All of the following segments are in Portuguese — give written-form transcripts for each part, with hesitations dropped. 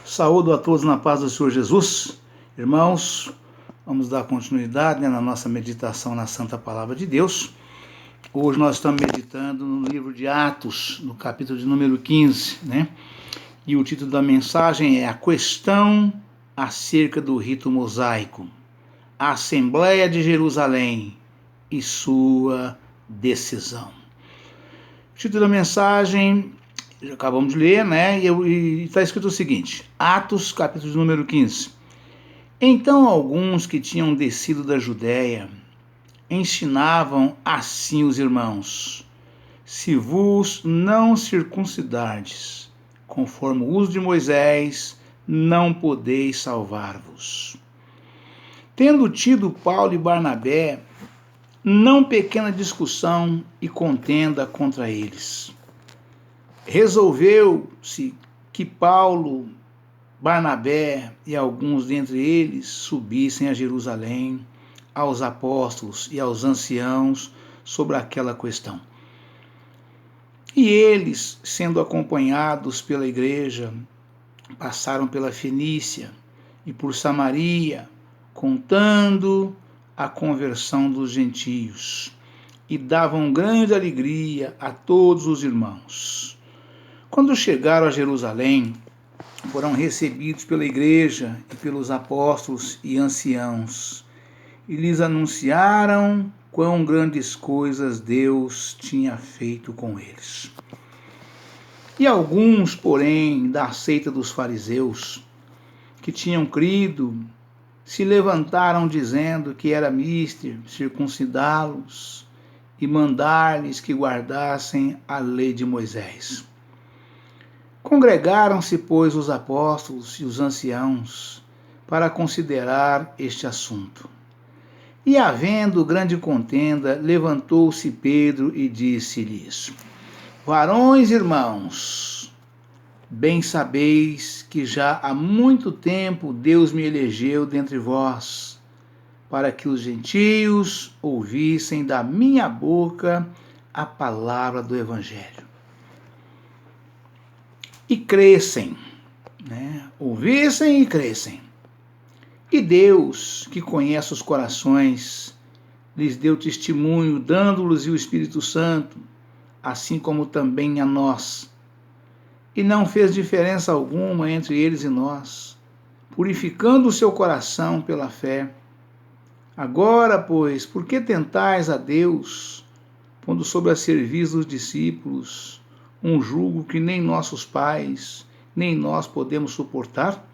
Saúdo a todos na paz do Senhor Jesus. Irmãos, vamos dar continuidade na nossa meditação na Santa Palavra de Deus. Hoje nós estamos meditando no livro de Atos, no capítulo de número 15, E o título da mensagem é A Questão acerca do Rito Mosaico, a Assembleia de Jerusalém e sua decisão. O título da mensagem acabamos de ler, E está escrito o seguinte: Atos, capítulo de número 15. Então alguns que tinham descido da Judéia ensinavam assim os irmãos: se vos não circuncidardes, conforme o uso de Moisés, não podeis salvar-vos. Tendo tido Paulo e Barnabé não pequena discussão e contenda contra eles, resolveu-se que Paulo, Barnabé e alguns dentre eles subissem a Jerusalém aos apóstolos e aos anciãos sobre aquela questão. E eles, sendo acompanhados pela igreja, passaram pela Fenícia e por Samaria, contando a conversão dos gentios, e davam grande alegria a todos os irmãos. Quando chegaram a Jerusalém, foram recebidos pela igreja e pelos apóstolos e anciãos, e lhes anunciaram quão grandes coisas Deus tinha feito com eles. E alguns, porém, da seita dos fariseus, que tinham crido, se levantaram dizendo que era mister circuncidá-los e mandar-lhes que guardassem a lei de Moisés. Congregaram-se, pois, os apóstolos e os anciãos para considerar este assunto. E, havendo grande contenda, levantou-se Pedro e disse-lhes: varões irmãos, bem sabeis que já há muito tempo Deus me elegeu dentre vós, para que os gentios ouvissem da minha boca a palavra do Evangelho. E crescem, ouvissem e crescem. E Deus, que conhece os corações, lhes deu testemunho, dando-lhes o Espírito Santo, assim como também a nós. E não fez diferença alguma entre eles e nós, purificando o seu coração pela fé. Agora, pois, por que tentais a Deus, pondo sobre a cerviz dos discípulos um jugo que nem nossos pais, nem nós podemos suportar?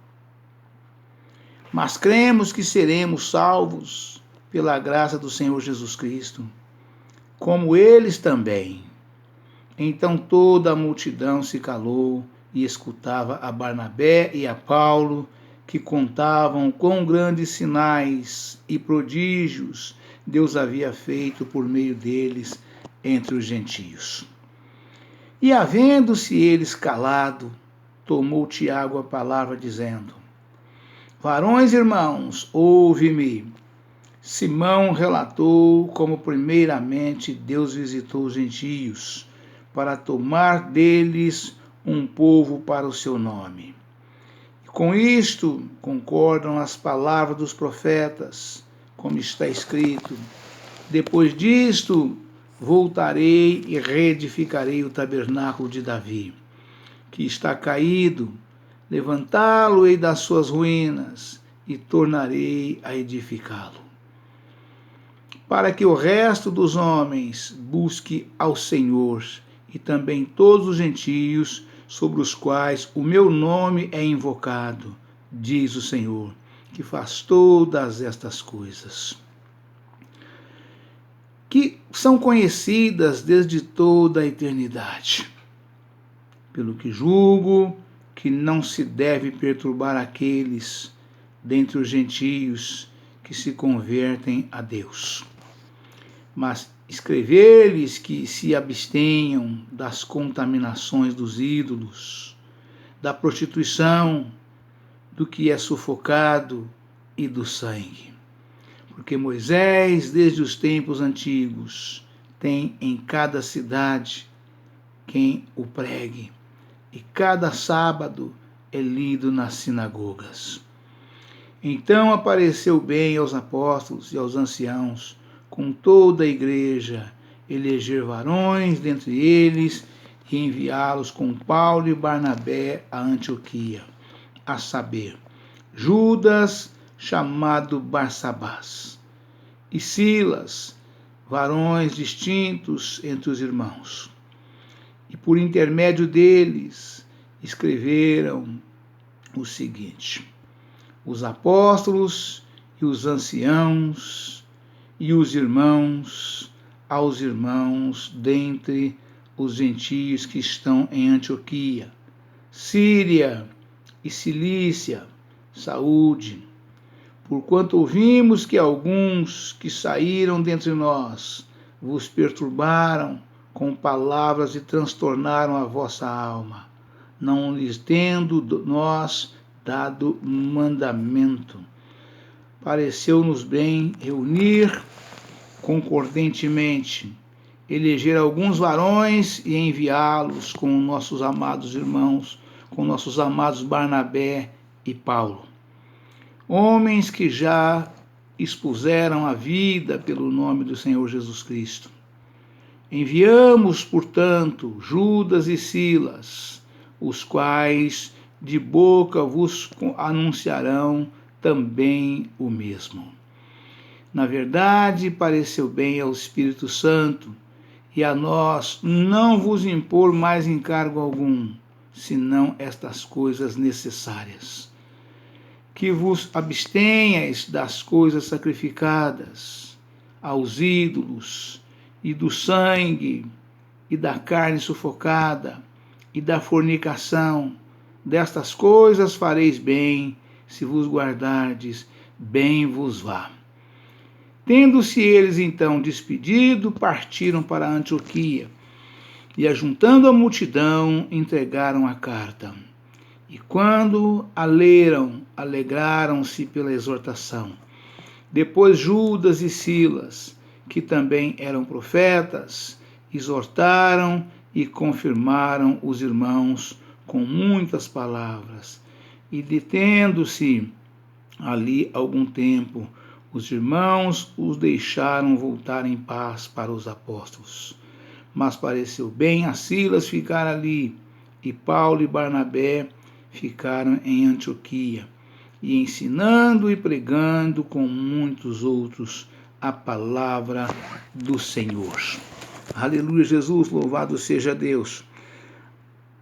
Mas cremos que seremos salvos pela graça do Senhor Jesus Cristo, como eles também. Então toda a multidão se calou e escutava a Barnabé e a Paulo, que contavam quão grandes sinais e prodígios Deus havia feito por meio deles entre os gentios. E, havendo-se eles calado, tomou Tiago a palavra, dizendo: varões irmãos, ouve-me. Simão relatou como primeiramente Deus visitou os gentios, para tomar deles um povo para o seu nome. E com isto concordam as palavras dos profetas, como está escrito: depois disto voltarei e reedificarei o tabernáculo de Davi, que está caído, levantá-lo-ei das suas ruínas e tornarei a edificá-lo, para que o resto dos homens busque ao Senhor, e também todos os gentios sobre os quais o meu nome é invocado, diz o Senhor, que faz todas estas coisas, que são conhecidas desde toda a eternidade. Pelo que julgo que não se deve perturbar aqueles dentre os gentios que se convertem a Deus, mas escrever-lhes que se abstenham das contaminações dos ídolos, da prostituição, do que é sufocado e do sangue. Porque Moisés, desde os tempos antigos, tem em cada cidade quem o pregue, e cada sábado é lido nas sinagogas. Então apareceu bem aos apóstolos e aos anciãos, com toda a igreja, eleger varões dentre eles e enviá-los com Paulo e Barnabé a Antioquia, a saber, Judas, chamado Barsabás, e Silas, varões distintos entre os irmãos. E por intermédio deles escreveram o seguinte: os apóstolos e os anciãos e os irmãos aos irmãos dentre os gentios que estão em Antioquia, Síria e Cilícia, saúde. Porquanto ouvimos que alguns que saíram dentre nós vos perturbaram com palavras e transtornaram a vossa alma, não lhes tendo nós dado mandamento. Pareceu-nos bem reunir concordentemente, eleger alguns varões e enviá-los com nossos amados irmãos, com nossos amados Barnabé e Paulo, homens que já expuseram a vida pelo nome do Senhor Jesus Cristo. Enviamos, portanto, Judas e Silas, os quais de boca vos anunciarão também o mesmo. Na verdade, pareceu bem ao Espírito Santo e a nós não vos impor mais encargo algum, senão estas coisas necessárias: que vos abstenhais das coisas sacrificadas aos ídolos, e do sangue, e da carne sufocada, e da fornicação. Destas coisas fareis bem, se vos guardardes, bem vos vá. Tendo-se eles então despedido, partiram para Antioquia, e ajuntando a multidão, entregaram a carta. E quando a leram, alegraram-se pela exortação. Depois Judas e Silas, que também eram profetas, exortaram e confirmaram os irmãos com muitas palavras. E detendo-se ali algum tempo, os irmãos os deixaram voltar em paz para os apóstolos. Mas pareceu bem a Silas ficar ali, e Paulo e Barnabé ficaram em Antioquia, e ensinando e pregando com muitos outros a palavra do Senhor. Aleluia, Jesus, louvado seja Deus.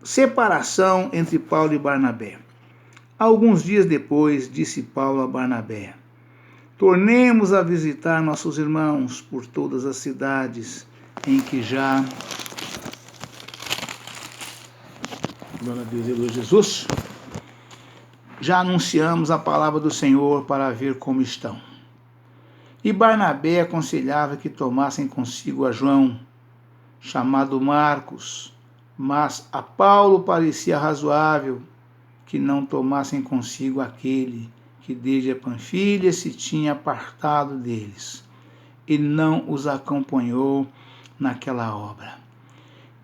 Separação entre Paulo e Barnabé. Alguns dias depois, disse Paulo a Barnabé: tornemos a visitar nossos irmãos por todas as cidades em que já... Glória a Deus, aleluia, Jesus. Já anunciamos a palavra do Senhor para ver como estão. E Barnabé aconselhava que tomassem consigo a João, chamado Marcos, mas a Paulo parecia razoável que não tomassem consigo aquele que desde a Panfilha se tinha apartado deles, e não os acompanhou naquela obra.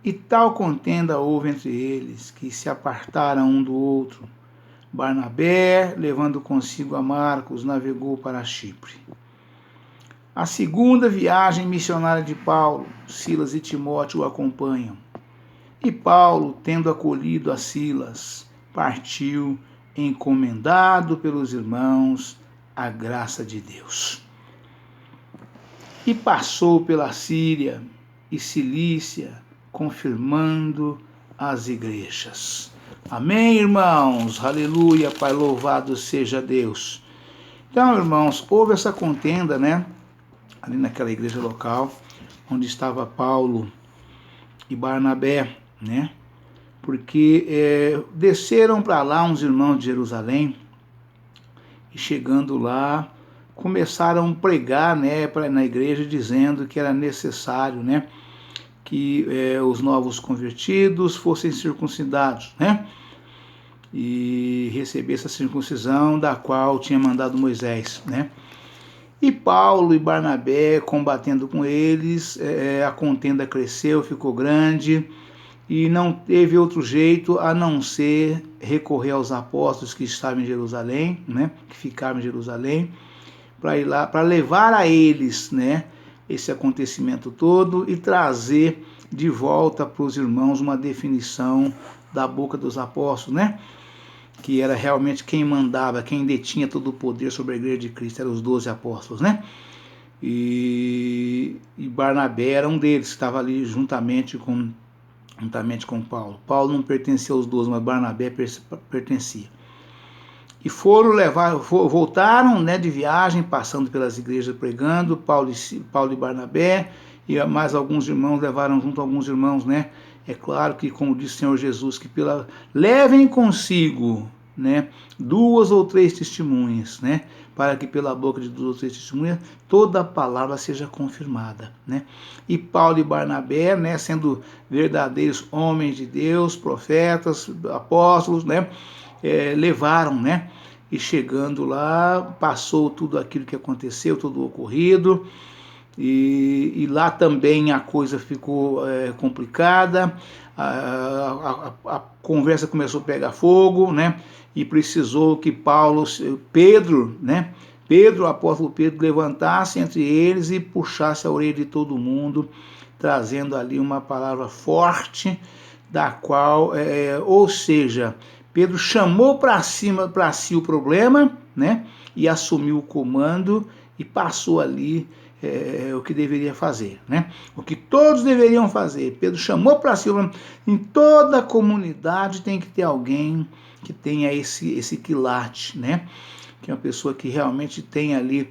E tal contenda houve entre eles, que se apartaram um do outro. Barnabé, levando consigo a Marcos, navegou para Chipre. A segunda viagem missionária de Paulo, Silas e Timóteo o acompanham. E Paulo, tendo acolhido a Silas, partiu, encomendado pelos irmãos à graça de Deus. E passou pela Síria e Cilícia, confirmando as igrejas. Amém, irmãos? Aleluia, Pai, louvado seja Deus. Então, irmãos, houve essa contenda, né? Ali naquela igreja local, onde estava Paulo e Barnabé, né? Porque desceram para lá uns irmãos de Jerusalém, e chegando lá, começaram a pregar, né, na igreja, dizendo que era necessário, né, que os novos convertidos fossem circuncidados, né, e receber essa circuncisão da qual tinha mandado Moisés, né. E Paulo e Barnabé, combatendo com eles, a contenda cresceu, ficou grande, e não teve outro jeito a não ser recorrer aos apóstolos que estavam em Jerusalém, né, que ficavam em Jerusalém, para ir lá, para levar a eles, né, esse acontecimento todo e trazer de volta para os irmãos uma definição da boca dos apóstolos, né, que era realmente quem mandava, quem detinha todo o poder sobre a igreja de Cristo, eram os 12 apóstolos, né? E Barnabé era um deles, que estava ali juntamente com Paulo. Paulo não pertencia aos 12, mas Barnabé pertencia. E voltaram, né, de viagem, passando pelas igrejas pregando, Paulo e Barnabé, e mais alguns irmãos levaram junto alguns irmãos, né? É claro que, como disse o Senhor Jesus, que levem consigo, né, 2 ou 3 testemunhas, né, para que pela boca de 2 ou 3 testemunhas toda a palavra seja confirmada, né? E Paulo e Barnabé, né, sendo verdadeiros homens de Deus, profetas, apóstolos, né, levaram, né? E chegando lá, passou tudo aquilo que aconteceu, tudo ocorrido. E lá também a coisa ficou complicada, a conversa começou a pegar fogo, né? E precisou que Pedro, né? O apóstolo Pedro, levantasse entre eles e puxasse a orelha de todo mundo, trazendo ali uma palavra forte, da qual, ou seja, Pedro chamou para si o problema, né? E assumiu o comando e passou ali o que deveria fazer, né? O que todos deveriam fazer. Pedro chamou para si, em toda a comunidade tem que ter alguém que tenha esse quilate, né? Que é uma pessoa que realmente tem ali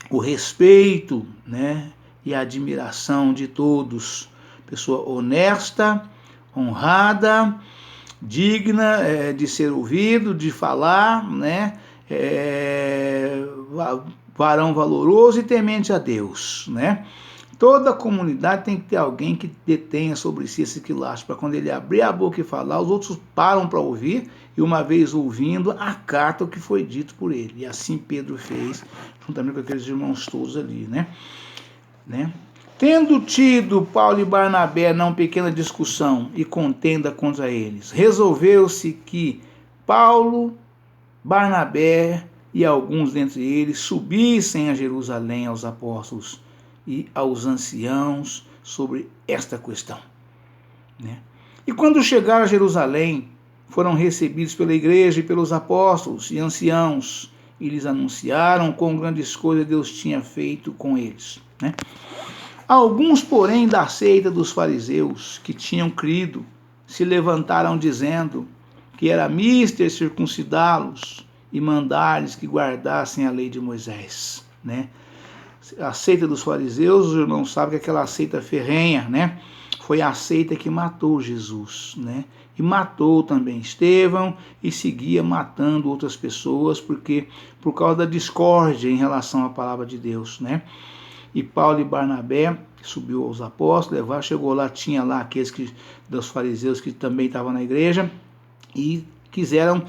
o respeito, né? E a admiração de todos. Pessoa honesta, honrada, digna de ser ouvido, de falar, né? Varão valoroso e temente a Deus, né? Toda comunidade tem que ter alguém que detenha sobre si esse quilate, para quando ele abrir a boca e falar, os outros param para ouvir, e uma vez ouvindo, acatam o que foi dito por ele. E assim Pedro fez, juntamente com aqueles irmãos todos ali, né? Tendo tido Paulo e Barnabé não pequena discussão e contenda contra eles, resolveu-se que Paulo, Barnabé e alguns dentre eles subissem a Jerusalém aos apóstolos e aos anciãos sobre esta questão, né? E quando chegaram a Jerusalém, foram recebidos pela igreja e pelos apóstolos e anciãos, e lhes anunciaram quão grandes coisas Deus tinha feito com eles, né? Alguns, porém, da seita dos fariseus, que tinham crido, se levantaram dizendo que era mister circuncidá-los e mandar-lhes que guardassem a lei de Moisés, né? A seita dos fariseus, os irmãos sabem que aquela seita ferrenha, né? Foi a seita que matou Jesus, né? E matou também Estevão e seguia matando outras pessoas por causa da discórdia em relação à palavra de Deus, né? E Paulo e Barnabé subiu aos apóstolos, chegou lá, tinha lá aqueles dos fariseus que também estavam na igreja e quiseram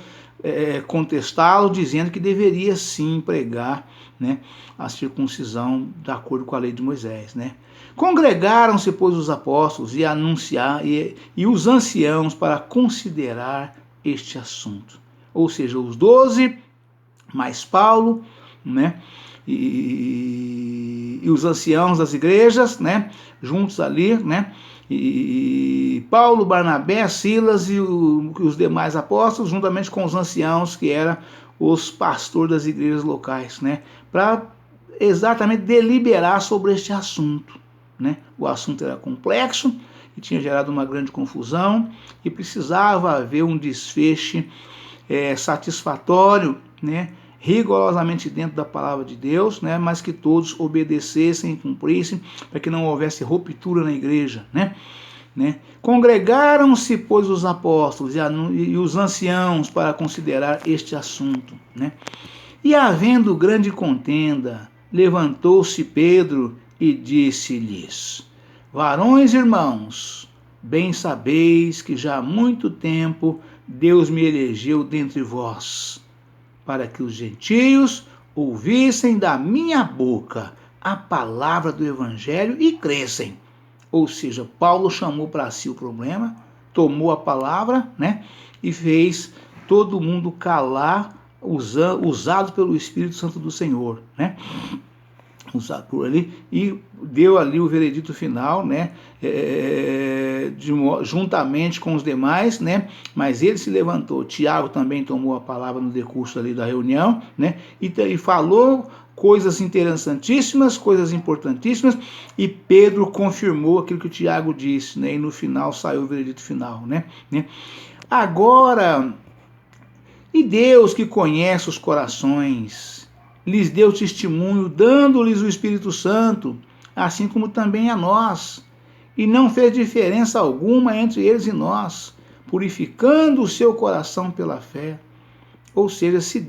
contestá-lo, dizendo que deveria sim pregar, né, a circuncisão de acordo com a lei de Moisés, né? Congregaram-se, pois, os apóstolos e os anciãos para considerar este assunto. Ou seja, os 12 mais Paulo, né? E os anciãos das igrejas, né, juntos ali, né, e Paulo, Barnabé, Silas e os demais apóstolos, juntamente com os anciãos, que eram os pastores das igrejas locais, né, para exatamente deliberar sobre este assunto, né. O assunto era complexo e tinha gerado uma grande confusão e precisava haver um desfecho satisfatório, né, rigorosamente dentro da palavra de Deus, né, mas que todos obedecessem e cumprissem, para que não houvesse ruptura na igreja, né? Congregaram-se, pois, os apóstolos e os anciãos para considerar este assunto, né? E havendo grande contenda, levantou-se Pedro e disse-lhes: varões irmãos, bem sabeis que já há muito tempo Deus me elegeu dentre vós, para que os gentios ouvissem da minha boca a palavra do evangelho e crescem. Ou seja, Paulo chamou para si o problema, tomou a palavra, né, e fez todo mundo calar, usado pelo Espírito Santo do Senhor, né, usado por ali, e deu ali o veredito final, né, juntamente com os demais, né, mas ele se levantou. Tiago também tomou a palavra no decurso ali da reunião, né, e falou coisas interessantíssimas, coisas importantíssimas, e Pedro confirmou aquilo que o Tiago disse, né, e no final saiu o veredito final, né. Agora, e Deus que conhece os corações, lhes deu testemunho, dando-lhes o Espírito Santo, assim como também a nós, e não fez diferença alguma entre eles e nós, purificando o seu coração pela fé. Ou seja, se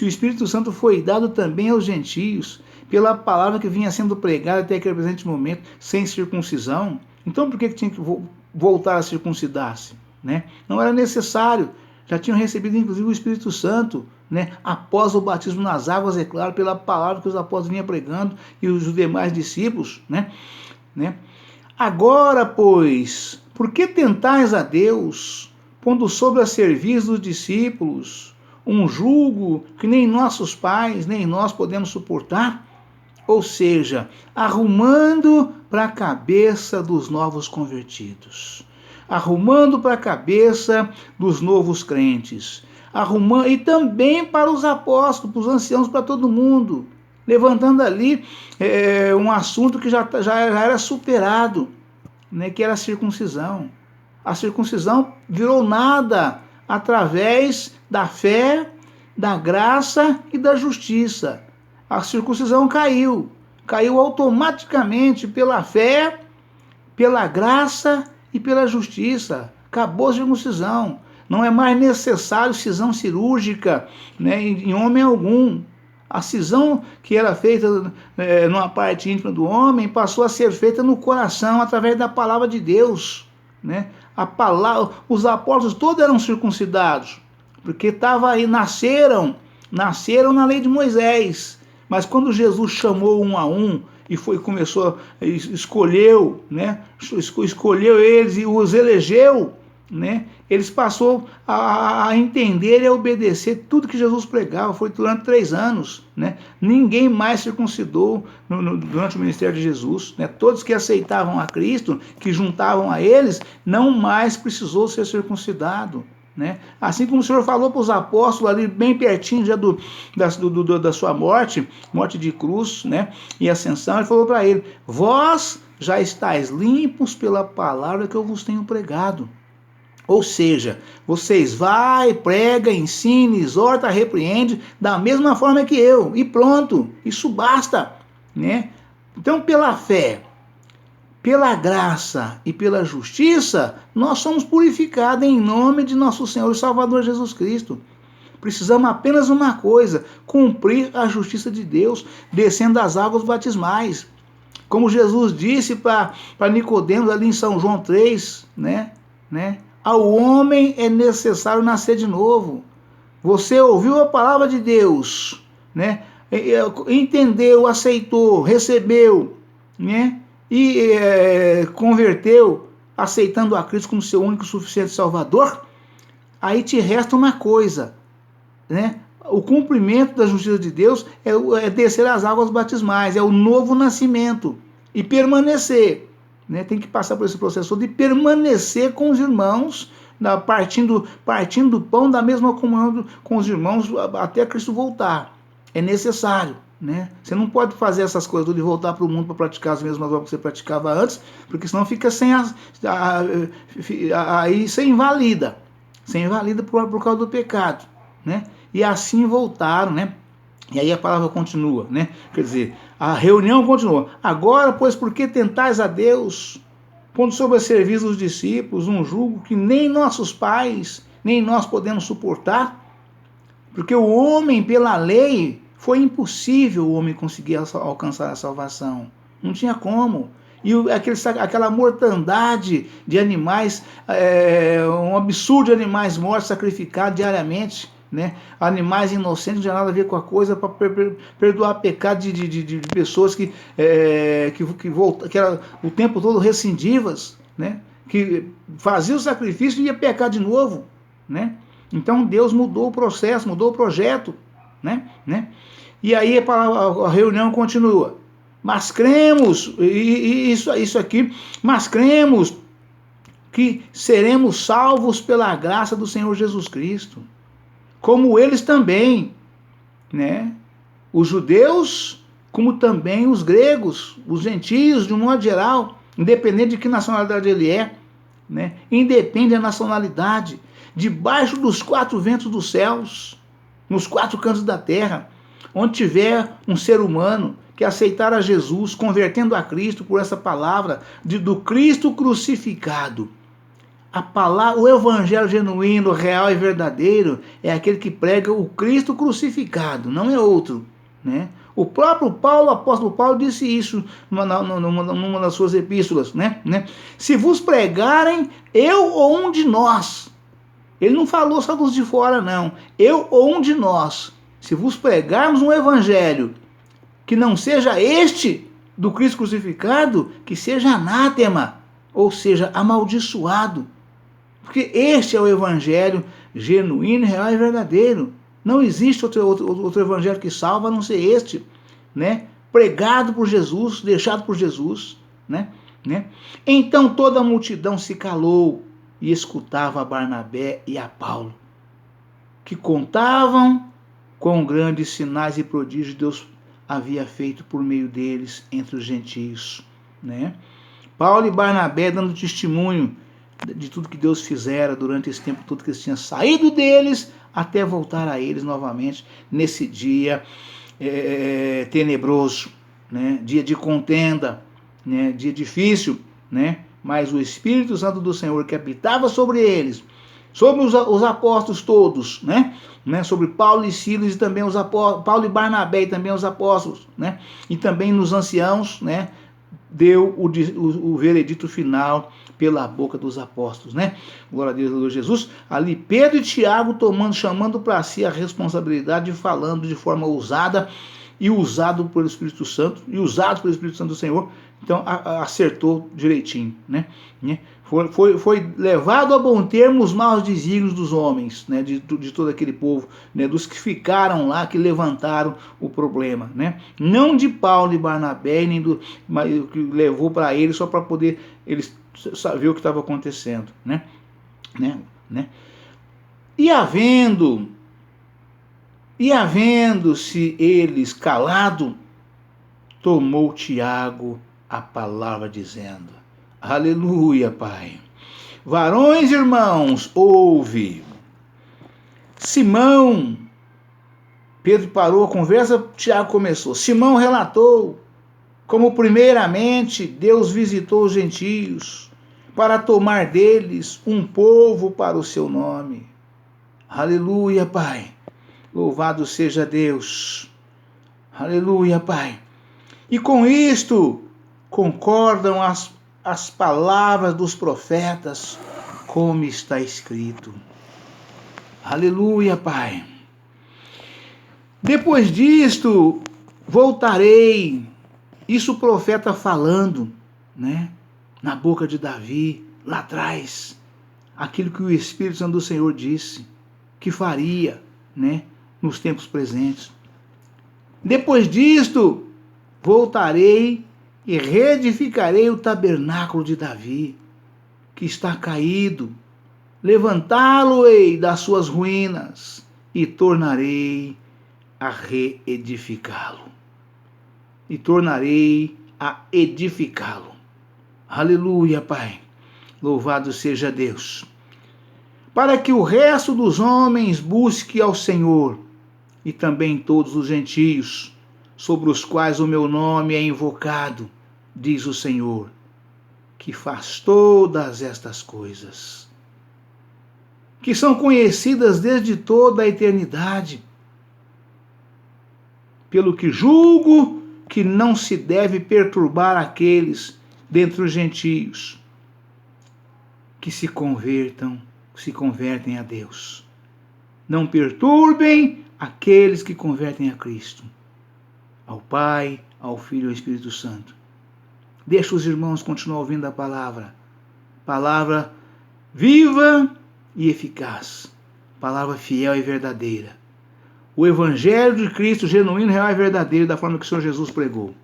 o Espírito Santo foi dado também aos gentios, pela palavra que vinha sendo pregada até aquele presente momento, sem circuncisão, então por que tinha que voltar a circuncidar-se, né? Não era necessário, já tinham recebido inclusive o Espírito Santo, né, após o batismo nas águas, é claro, pela palavra que os apóstolos vinham pregando e os demais discípulos, né? Agora, pois, por que tentais a Deus, pondo sobre a serviço dos discípulos um jugo que nem nossos pais, nem nós podemos suportar? Ou seja, arrumando para a cabeça dos novos convertidos, arrumando para a cabeça dos novos crentes, arrumando, e também para os apóstolos, para os anciãos, para todo mundo, levantando ali um assunto que já era superado, né, que era a circuncisão. A circuncisão virou nada através da fé, da graça e da justiça. A circuncisão caiu automaticamente pela fé, pela graça e pela justiça. Acabou a circuncisão. Não é mais necessário cisão cirúrgica, né, em homem algum. A cisão que era feita numa parte íntima do homem passou a ser feita no coração através da palavra de Deus, né? Os apóstolos todos eram circuncidados, porque nasceram na lei de Moisés. Mas quando Jesus chamou um a um e escolheu, né? Escolheu eles e os elegeu, né? Eles passou a entender e a obedecer tudo que Jesus pregava. Foi durante 3 anos, né? Ninguém mais circuncidou durante o ministério de Jesus, né? Todos que aceitavam a Cristo, que juntavam a eles, não mais precisou ser circuncidado, né? Assim como o Senhor falou para os apóstolos ali bem pertinho já da sua morte de cruz, né, e ascensão, ele falou para ele: vós já estáis limpos pela palavra que eu vos tenho pregado. Ou seja, vocês vai, prega, ensina, exorta, repreende da mesma forma que eu, e pronto, isso basta, né? Então, pela fé, pela graça e pela justiça, nós somos purificados em nome de nosso Senhor e Salvador Jesus Cristo. Precisamos apenas uma coisa: cumprir a justiça de Deus, descendo as águas batismais. Como Jesus disse para Nicodemos ali em São João 3, né? Ao homem é necessário nascer de novo. Você ouviu a palavra de Deus, né? Entendeu, aceitou, recebeu, né? E converteu, aceitando a Cristo como seu único e suficiente Salvador. Aí te resta uma coisa, né? O cumprimento da justiça de Deus é descer as águas batismais, é o novo nascimento e permanecer. Né, tem que passar por esse processo de permanecer com os irmãos, partindo do pão da mesma comunhão com os irmãos até Cristo voltar. É necessário, né? Você não pode fazer essas coisas de voltar para o mundo para praticar as mesmas obras que você praticava antes, porque senão fica aí você invalida por causa do pecado, né? E assim voltaram, né? E aí a palavra continua, né? Quer dizer, a reunião continua. Agora, pois, por que tentais a Deus, pondo sobre a serviço dos discípulos um jugo que nem nossos pais, nem nós podemos suportar? Porque o homem, pela lei, foi impossível o homem conseguir alcançar a salvação. Não tinha como. E aquela mortandade de animais, um absurdo de animais mortos, sacrificados diariamente, né? Animais inocentes não tinha nada a ver com a coisa, para perdoar pecado de pessoas que eram o tempo todo rescindivas, né? Que faziam o sacrifício e ia pecar de novo, né? Então Deus mudou o processo, mudou o projeto, né? E aí a reunião continua. Mas cremos, isso aqui, mas cremos que seremos salvos pela graça do Senhor Jesus Cristo, como eles também, né? Os judeus, como também os gregos, os gentios, de um modo geral, independente de que nacionalidade ele é, né? Independe da nacionalidade, debaixo dos 4 ventos dos céus, nos 4 cantos da terra, onde tiver um ser humano que aceitar a Jesus, convertendo a Cristo por essa palavra do Cristo crucificado. A palavra, o evangelho genuíno, real e verdadeiro é aquele que prega o Cristo crucificado, não é outro, né? O próprio Paulo, o apóstolo Paulo, disse isso numa das suas epístolas, né? Se vos pregarem, eu ou um de nós. Ele não falou só dos de fora, não. Eu ou um de nós. Se vos pregarmos um evangelho que não seja este do Cristo crucificado, que seja anátema, ou seja, amaldiçoado. Porque este é o evangelho genuíno, real e verdadeiro. Não existe outro evangelho que salva a não ser este, né? Pregado por Jesus, deixado por Jesus, né? Então toda a multidão se calou e escutava a Barnabé e a Paulo, que contavam quão grandes sinais e prodígios Deus havia feito por meio deles entre os gentios, né? Paulo e Barnabé dando testemunho de tudo que Deus fizera durante esse tempo todo que eles tinham saído deles até voltar a eles novamente nesse dia tenebroso, né? Dia de contenda, né? Dia difícil, né? Mas o Espírito Santo do Senhor que habitava sobre eles, sobre os apóstolos todos, né? Sobre Paulo e Silas e também os apóstolos, Paulo e Barnabé e também os apóstolos, né? E também nos anciãos, né? Deu o veredito final pela boca dos apóstolos, né? Glória a Deus, Senhor Jesus. Ali Pedro e Tiago chamando para si a responsabilidade, falando de forma ousada e usado pelo Espírito Santo, e usado pelo Espírito Santo do Senhor. Então acertou direitinho, né? Foi levado a bom termo os maus desígnios dos homens, né? De todo aquele povo, né? Dos que ficaram lá, que levantaram o problema, né? Não de Paulo e Barnabé, nem mas que levou para eles só para poder eles saber o que estava acontecendo, né? E havendo-se eles calado, tomou Tiago a palavra dizendo: aleluia, Pai. Varões, irmãos, ouve. Simão, Pedro parou a conversa, Tiago começou. Simão relatou como primeiramente Deus visitou os gentios para tomar deles um povo para o seu nome. Aleluia, Pai. Louvado seja Deus. Aleluia, Pai. E com isto concordam as palavras dos profetas, como está escrito. Aleluia, Pai. Depois disto, voltarei. Isso o profeta falando, né? Na boca de Davi, lá atrás. Aquilo que o Espírito Santo do Senhor disse que faria, né? Nos tempos presentes. Depois disto, voltarei e reedificarei o tabernáculo de Davi, que está caído. Levantá-lo-ei das suas ruínas e tornarei a reedificá-lo. Aleluia, Pai. Louvado seja Deus. Para que o resto dos homens busque ao Senhor, e também todos os gentios, sobre os quais o meu nome é invocado, diz o Senhor, que faz todas estas coisas, que são conhecidas desde toda a eternidade, pelo que julgo que não se deve perturbar aqueles dentre os gentios que se convertem a Deus. Não perturbem aqueles que convertem a Cristo, ao Pai, ao Filho e ao Espírito Santo. Deixa os irmãos continuar ouvindo a palavra. Palavra viva e eficaz. Palavra fiel e verdadeira. O Evangelho de Cristo genuíno, real e verdadeiro, da forma que o Senhor Jesus pregou,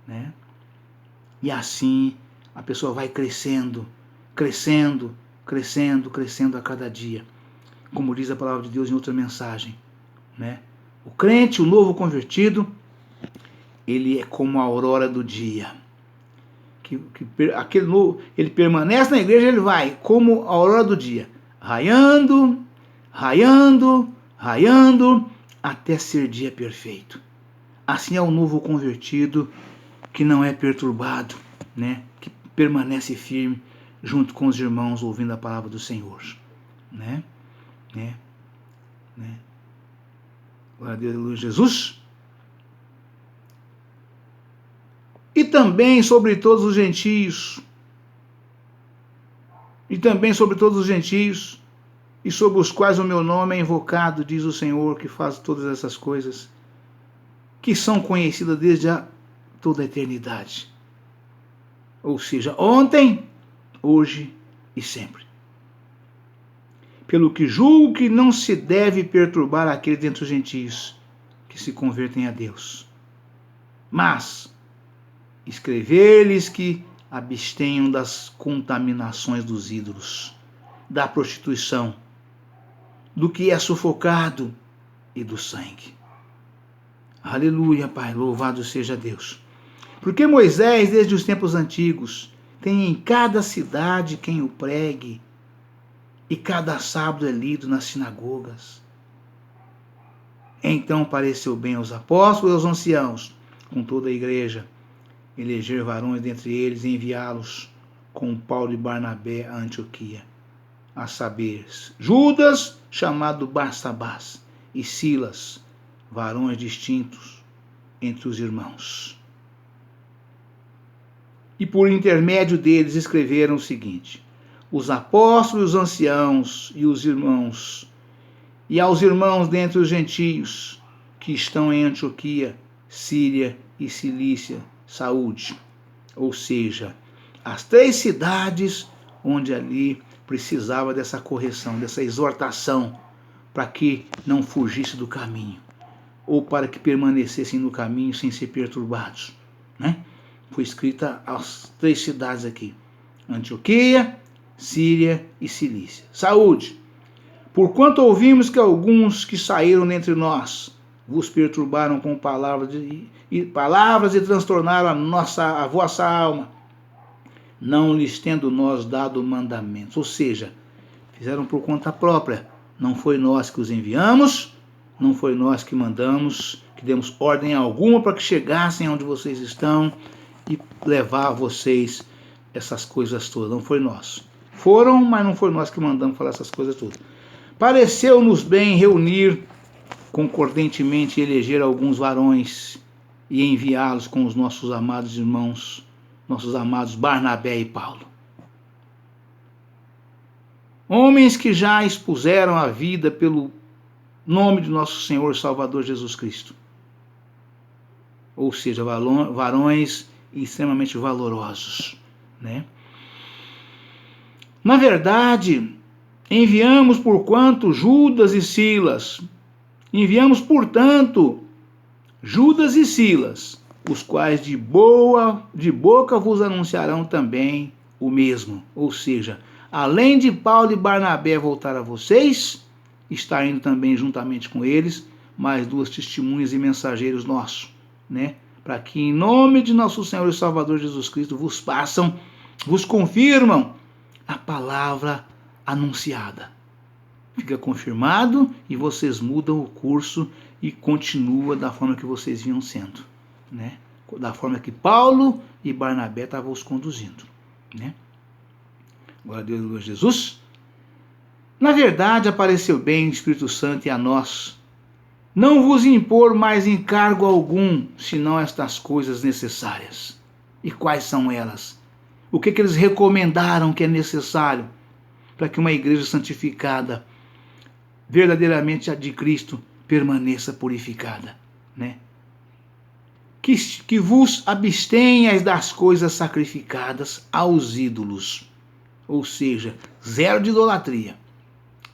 né? E assim a pessoa vai crescendo, crescendo, crescendo, crescendo a cada dia. Como diz a palavra de Deus em outra mensagem, né? O crente, o novo convertido, ele é como a aurora do dia. Ele permanece na igreja, ele vai como a aurora do dia, raiando, raiando, raiando, até ser dia perfeito. Assim é o novo convertido, que não é perturbado, né? Que permanece firme junto com os irmãos ouvindo a palavra do Senhor, né? Glória a Deus, Jesus. E também sobre todos os gentios, e sobre os quais o meu nome é invocado, diz o Senhor, que faz todas essas coisas, que são conhecidas desde toda a eternidade. Ou seja, ontem, hoje e sempre. Pelo que julgo que não se deve perturbar aqueles dentre os gentios que se convertem a Deus, mas escrever-lhes que abstenham das contaminações dos ídolos, da prostituição, do que é sufocado e do sangue. Aleluia, Pai, louvado seja Deus. Porque Moisés, desde os tempos antigos, tem em cada cidade quem o pregue, e cada sábado é lido nas sinagogas. Então pareceu bem aos apóstolos e aos anciãos, com toda a igreja, eleger varões dentre eles e enviá-los com Paulo e Barnabé a Antioquia, a saber, Judas, chamado Barsabás, e Silas, varões distintos entre os irmãos. E por intermédio deles escreveram o seguinte: os apóstolos, os anciãos e os irmãos, e aos irmãos dentre os gentios que estão em Antioquia, Síria e Cilícia, saúde. Ou seja, as 3 cidades onde ali precisava dessa correção, dessa exortação, para que não fugisse do caminho, ou para que permanecessem no caminho sem ser perturbados, né? Foi escrita as 3 cidades aqui: Antioquia, Síria e Cilícia. Saúde! Porquanto ouvimos que alguns que saíram dentre nós vos perturbaram com palavras e transtornaram a vossa alma, não lhes tendo nós dado mandamentos. Ou seja, fizeram por conta própria. Não foi nós que os enviamos, não foi nós que mandamos, que demos ordem alguma para que chegassem onde vocês estão e levar a vocês essas coisas todas. Não foi nós. Foram, mas não foi nós que mandamos falar essas coisas todas. Pareceu-nos bem reunir concordentemente e eleger alguns varões e enviá-los com os nossos amados irmãos, nossos amados Barnabé e Paulo. Homens que já expuseram a vida pelo nome de nosso Senhor e Salvador Jesus Cristo. Ou seja, varões extremamente valorosos, né? Na verdade, enviamos portanto Judas e Silas, os quais de boca vos anunciarão também o mesmo. Ou seja, além de Paulo e Barnabé voltar a vocês, está indo também juntamente com eles mais 2 testemunhas e mensageiros nossos, né? Para que em nome de nosso Senhor e Salvador Jesus Cristo vos confirmam a palavra anunciada. Fica confirmado e vocês mudam o curso e continua da forma que vocês vinham sendo, né? Da forma que Paulo e Barnabé estavam os conduzindo, né? Glória a Deus, glória a Jesus. Na verdade, apareceu bem o Espírito Santo e a nós não vos impor mais encargo algum, senão estas coisas necessárias. E quais são elas? O que eles recomendaram que é necessário para que uma igreja santificada verdadeiramente a de Cristo permaneça purificada, né? Que vos abstenhais das coisas sacrificadas aos ídolos, ou seja, zero de idolatria,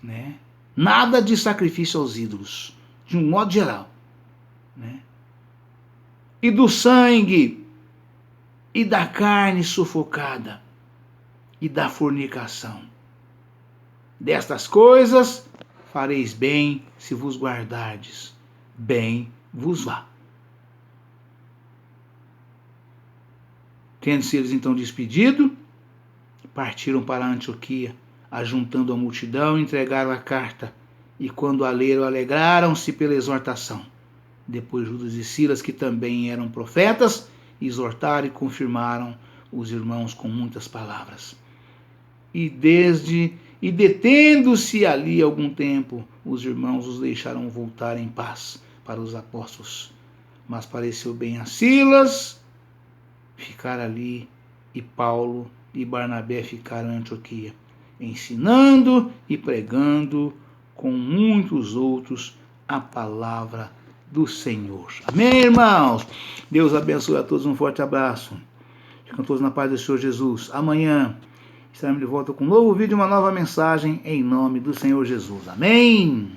né? Nada de sacrifício aos ídolos, de um modo geral, né? E do sangue, e da carne sufocada, e da fornicação. Destas coisas fareis bem se vos guardardes, bem vos vá. Tendo-se eles então despedido, partiram para Antioquia, ajuntando a multidão, entregaram a carta, e quando a leram, alegraram-se pela exortação. Depois Judas e Silas, que também eram profetas, exortaram e confirmaram os irmãos com muitas palavras. E detendo-se ali algum tempo, os irmãos os deixaram voltar em paz para os apóstolos. Mas pareceu bem a Silas ficar ali, e Paulo e Barnabé ficaram em Antioquia, ensinando e pregando com muitos outros a palavra do Senhor. Amém, irmãos? Deus abençoe a todos, um forte abraço. Ficam todos na paz do Senhor Jesus. Amanhã estaremos de volta com um novo vídeo, uma nova mensagem, em nome do Senhor Jesus. Amém?